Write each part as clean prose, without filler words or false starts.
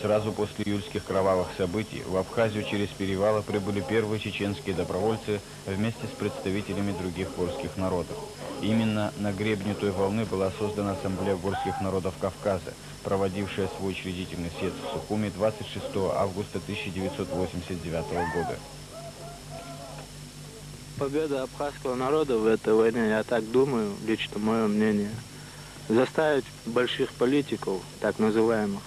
Сразу после июльских кровавых событий в Абхазию через перевалы прибыли первые чеченские добровольцы вместе с представителями других горских народов. Именно на гребне той волны была создана Ассамблея горских народов Кавказа, проводившая свой учредительный съезд в Сухуми 26 августа 1989 года. Победа абхазского народа в этой войне, я так думаю, лично мое мнение, заставить больших политиков, так называемых,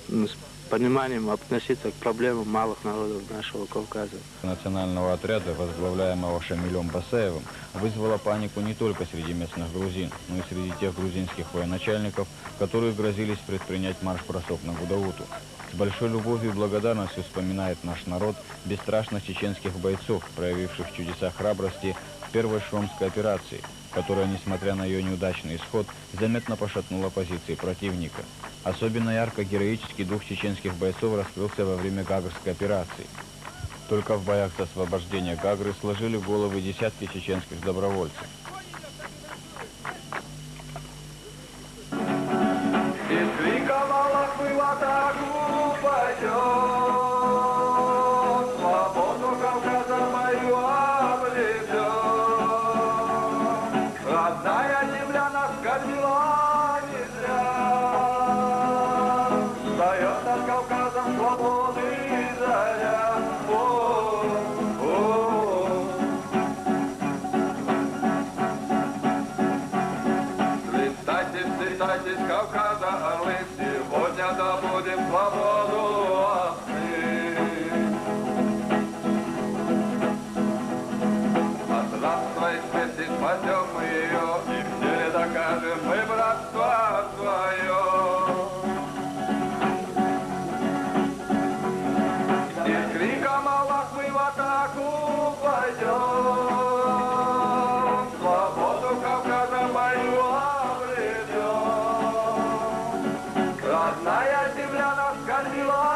с пониманием относиться к проблемам малых народов нашего Кавказа. Национального отряда, возглавляемого Шамилем Басаевым, вызвала панику не только среди местных грузин, но и среди тех грузинских военачальников, которые грозились предпринять марш-бросок на Гудауту. С большой любовью и благодарностью вспоминает наш народ бесстрашных чеченских бойцов, проявивших чудеса храбрости в первой шромской операции, которая, несмотря на ее неудачный исход, заметно пошатнула позиции противника. Особенно ярко героический дух чеченских бойцов раскрылся во время Гагрской операции. Только в боях за освобождение Гагры сложили головы десятки чеченских добровольцев. Из Кавказа орлы, сегодня добудем свободу осты. От рабства и смерти спасем мы ее, и в деле докажем мы братство свое. И с криком Аллах мы в атаку пойдем, свободу Кавказа мою обретем. Родная земля нас кормила